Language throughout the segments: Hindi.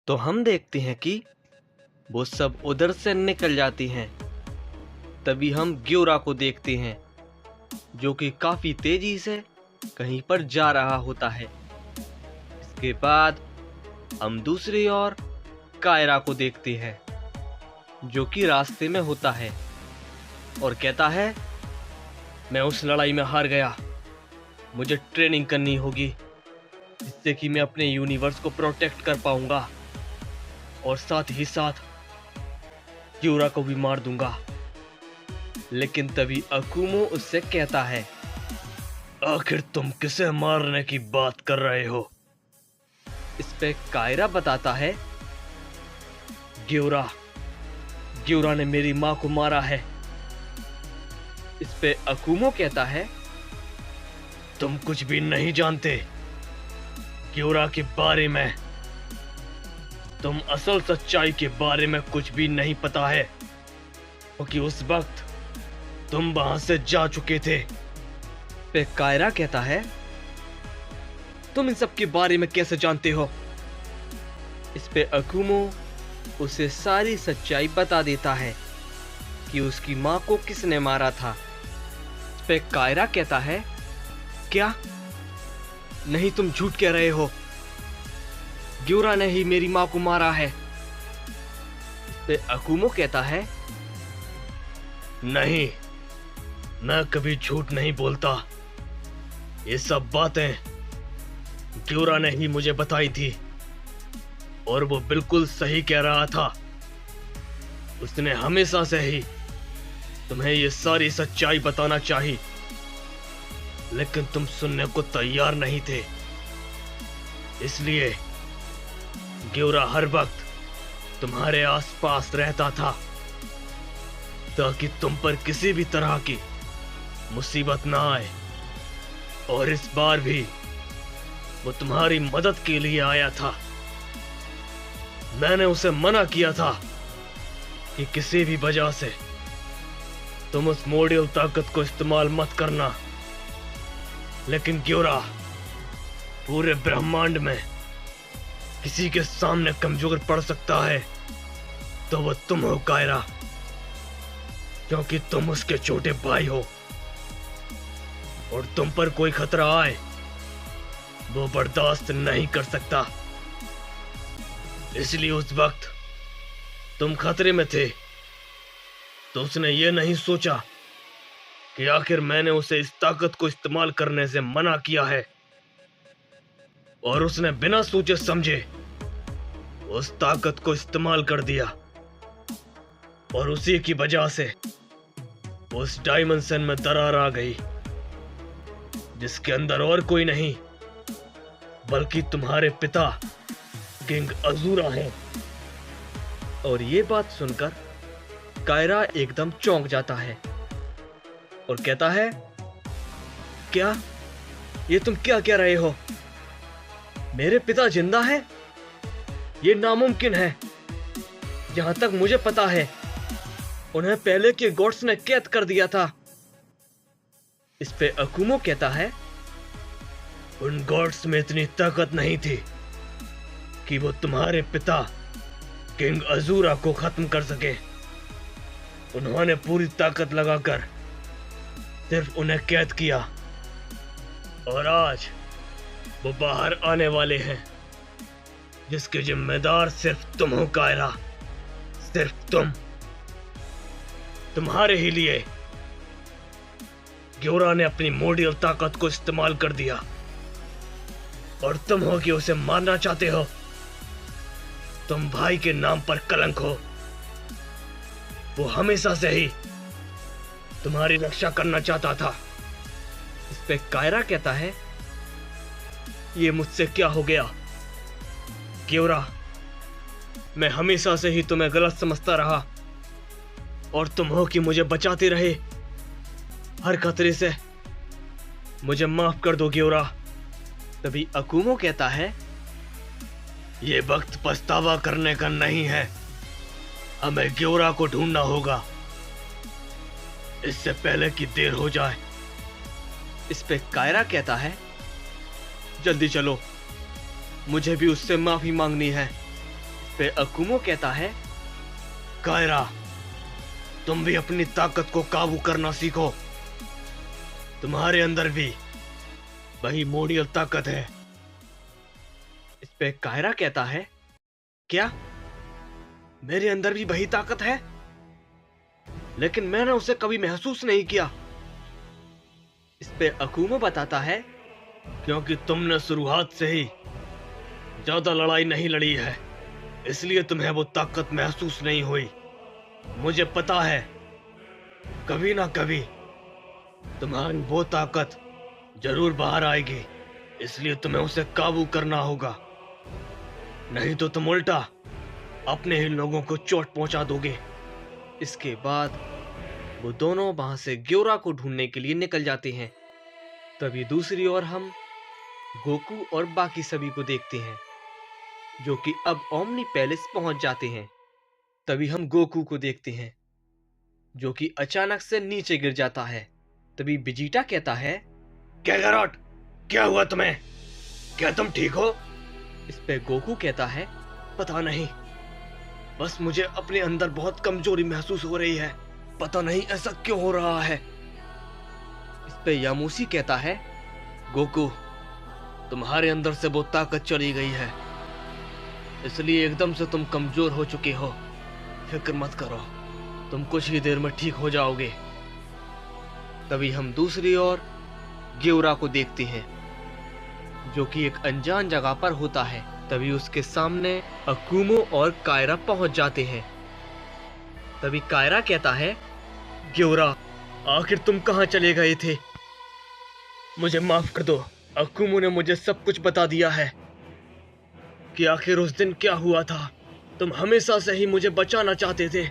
तो हम देखते हैं कि वो सब उधर से निकल जाती हैं। तभी हम ग्योरा को देखते हैं जो कि काफी तेजी से कहीं पर जा रहा होता है। इसके बाद हम दूसरी ओर कायरा को देखते हैं जो कि रास्ते में होता है और कहता है, मैं उस लड़ाई में हार गया। मुझे ट्रेनिंग करनी होगी जिससे कि मैं अपने यूनिवर्स को प्रोटेक्ट कर पाऊंगा और साथ ही साथ ग्योरा को भी मार दूंगा। लेकिन तभी अकुमो उससे कहता है, आखिर तुम किसे मारने की बात कर रहे हो? इस पे कायरा बताता है, ग्योरा ने मेरी माँ को मारा है। इस पे अकुमो कहता है, तुम कुछ भी नहीं जानते ग्योरा के बारे में। तुम असल सच्चाई के बारे में कुछ भी नहीं पता है क्योंकि उस वक्त तुम वहां से जा चुके थे। पे कायरा कहता है, तुम इन सब के बारे में कैसे जानते हो? इस पे अकुमो उसे सारी सच्चाई बता देता है कि उसकी माँ को किसने मारा था। इस पे कायरा कहता है, क्या? नहीं, तुम झूठ कह रहे हो। ग्योरा ने ही मेरी माँ को मारा है। इस पे अकुमो कहता है, नहीं, मैं कभी झूठ नहीं बोलता। ये सब बातें ग्योरा ने ही मुझे बताई थी और वो बिल्कुल सही कह रहा था। उसने हमेशा से ही तुम्हें ये सारी सच्चाई बताना चाहिए, लेकिन तुम सुनने को तैयार नहीं थे। इसलिए ग्योरा हर वक्त तुम्हारे आसपास रहता था ताकि तुम पर किसी भी तरह की मुसीबत ना आए। और इस बार भी वो तुम्हारी मदद के लिए आया था। मैंने उसे मना किया था कि किसी भी वजह से तुम उस मोडियल ताकत को इस्तेमाल मत करना, लेकिन ग्योरा पूरे ब्रह्मांड में किसी के सामने कमजोर पड़ सकता है तो वो तुम हो कायरा, क्योंकि तुम उसके छोटे भाई हो और तुम पर कोई खतरा आए वो बर्दाश्त नहीं कर सकता। इसलिए उस वक्त तुम खतरे में थे तो उसने ये नहीं सोचा कि आखिर मैंने उसे इस ताकत को इस्तेमाल करने से मना किया है, और उसने बिना सोचे समझे उस ताकत को इस्तेमाल कर दिया। और उसी की वजह से उस डायमेंशन में दरार आ गई जिसके अंदर और कोई नहीं बल्कि तुम्हारे पिता किंग अजूरा हैं। और ये बात सुनकर कायरा एकदम चौंक जाता है और कहता है, क्या? ये तुम क्या कह रहे हो? मेरे पिता जिंदा है? ये नामुमकिन है। जहां तक मुझे पता है उन्हें पहले के गॉड्स ने कैद कर दिया था। इस पे अकुमो कहता है, उन गॉड्स में इतनी ताकत नहीं थी कि वो तुम्हारे पिता किंग अजूरा को खत्म कर सके। उन्होंने पूरी ताकत लगाकर सिर्फ उन्हें कैद किया और आज वो बाहर आने वाले हैं, जिसके जिम्मेदार सिर्फ तुम हो कायरा, सिर्फ तुम। तुम्हारे ही लिए ग्योरा ने अपनी मोडियल ताकत को इस्तेमाल कर दिया और तुम हो कि उसे मारना चाहते हो। तुम भाई के नाम पर कलंक हो। वो हमेशा से ही तुम्हारी रक्षा करना चाहता था। इस पे कायरा कहता है, ये मुझसे क्या हो गया? ग्योरा, मैं हमेशा से ही तुम्हें गलत समझता रहा और तुम हो कि मुझे बचाते रहे हर खतरे से। मुझे माफ कर दो ग्योरा। तभी अकुमो कहता है, ये वक्त पछतावा करने का नहीं है। हमें ग्योरा को ढूंढना होगा इससे पहले कि देर हो जाए। इस पे कायरा कहता है, जल्दी चलो, मुझे भी उससे माफी मांगनी है। पे अकुमो कहता है, कायरा, तुम भी अपनी ताकत को काबू करना सीखो। तुम्हारे अंदर भी वही मोडियल ताकत है। इस पे कायरा कहता है, क्या मेरे अंदर भी वही ताकत है? लेकिन मैंने उसे कभी महसूस नहीं किया। इस पे अकुमो बताता है, क्योंकि तुमने शुरुआत से ही ज्यादा लड़ाई नहीं लड़ी है, इसलिए तुम्हें वो ताकत महसूस नहीं हुई। मुझे पता है कभी ना कभी तुम्हारी वो ताकत जरूर बाहर आएगी, इसलिए तुम्हें उसे काबू करना होगा, नहीं तो तुम उल्टा अपने ही लोगों को चोट पहुंचा दोगे। इसके बाद वो दोनों वहां से ग्योरा को ढूंढने के लिए निकल जाते हैं। तभी दूसरी ओर हम गोकू और बाकी सभी को देखते हैं, जो कि अब ओमनी पैलेस पहुंच जाते हैं। तभी हम गोकू को देखते हैं, जो कि अचानक से नीचे गिर जाता है। तभी वेजिटा कहता है, कैकारोट, क्या हुआ तुम्हें? क्या तुम ठीक हो? इस पे गोकू कहता है, पता नहीं, बस मुझे अपने अंदर बहुत कमजोरी महसूस हो रही है। पता नहीं ऐसा क्यों हो रहा है। इस पे यामुसी कहता है, गोकू, तुम्हारे अंदर से वो ताकत चली गई है, इसलिए एकदम से तुम कमजोर हो चुके हो। फिक्र मत करो, तुम कुछ ही देर में ठीक हो जाओगे। तभी हम दूसरी ओर ग्योरा को देखते हैं, जो कि एक अनजान जगह पर होता है। तभी उसके सामने अकुमो और कायरा पहुंच जाते हैं। तभी कायरा कहता है, ग्योरा, आखिर तुम कहां चले गए थे? मुझे माफ कर दो, अकुमो ने मुझे सब कुछ बता दिया है कि आखिर उस दिन क्या हुआ था। तुम हमेशा से ही मुझे बचाना चाहते थे,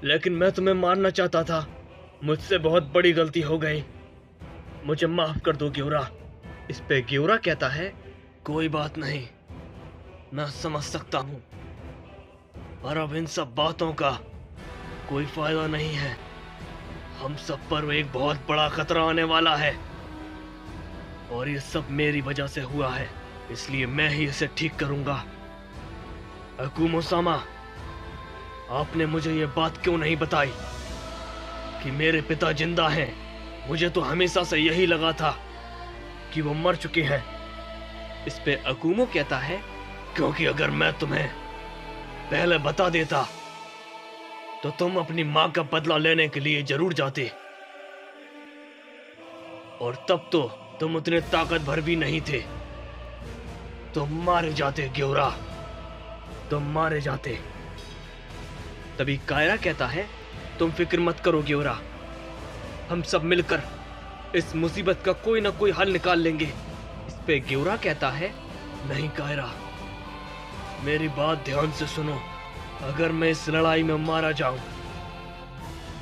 लेकिन मैं तुम्हें मारना चाहता था। मुझसे बहुत बड़ी गलती हो गई, मुझे माफ कर दो ग्योरा। इस पे ग्योरा कहता है, कोई बात नहीं, मैं समझ सकता हूं, पर अब इन सब बातों का कोई फायदा नहीं है। हम सब पर एक बहुत बड़ा खतरा आने वाला है, और ये सब मेरी वजह से हुआ है, इसलिए मैं ही इसे ठीक करूंगा। अकुमो-सामा, आपने मुझे ये बात क्यों नहीं बताई कि मेरे पिता जिंदा हैं? मुझे तो हमेशा से यही लगा था कि वो मर चुके हैं। इस पे अकुमो कहता है, क्योंकि अगर मैं तुम्हें पहले बता देता तो तुम अपनी मां का बदला लेने के लिए जरूर जाते, और तब तो तुम उतने ताकतवर भी नहीं थे। तुम मारे जाते ग्योरा, तुम मारे जाते। तभी कायरा कहता है, तुम फिक्र मत करो ग्योरा, हम सब मिलकर इस मुसीबत का कोई ना कोई हल निकाल लेंगे। इस पे ग्योरा कहता है, नहीं कायरा, मेरी बात ध्यान से सुनो। अगर मैं इस लड़ाई में मारा जाऊं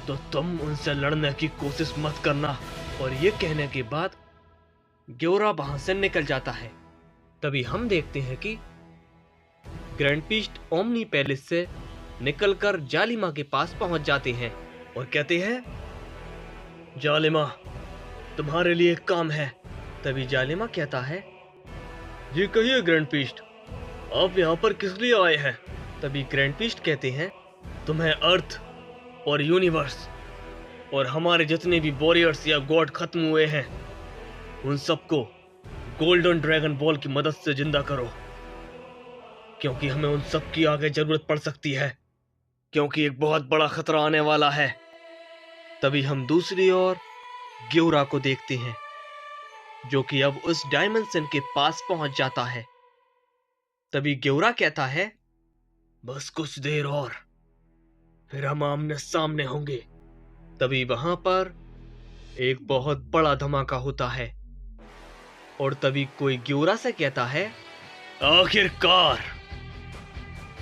तो तुम उनसे लड़ने की कोशिश मत करना। और ये कहने के बाद ग्योरा वहां से निकल जाता है। तभी हम देखते हैं कि ग्रैंड पीस्ट ओमनी पैलेस से निकलकर जालिमा के पास पहुंच जाते हैं और कहते हैं, जालिमा, तुम्हारे लिए एक काम है। तभी जालिमा कहता है, जी कहिए ग्रैंड पीस्ट, आप यहाँ पर किस लिए आए हैं? तभी ग्रैंड पीस्ट कहते हैं, तुम्हें अर्थ और यूनिवर्स और हमारे जितने भी वॉरियर्स या गॉड खत्म हुए हैं, उन सबको गोल्डन ड्रैगन बॉल की मदद से जिंदा करो, क्योंकि हमें उन सब की आगे जरूरत पड़ सकती है, क्योंकि एक बहुत बड़ा खतरा आने वाला है। तभी हम दूसरी ओर ग्योरा को देखते हैं, जो कि अब उस डायमेंशन के पास पहुंच जाता है। तभी ग्योरा कहता है, बस कुछ देर और, फिर हम आमने सामने होंगे। तभी वहां पर एक बहुत बड़ा धमाका होता है, और तभी कोई ग्योरा से कहता है, आखिरकार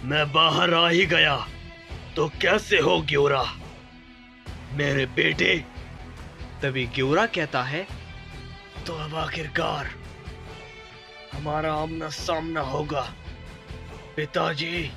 मैं बाहर आ ही गया। तो कैसे हो ग्योरा, मेरे बेटे? तभी ग्योरा कहता है, तो अब आखिरकार हमारा आमना सामना होगा पिताजी।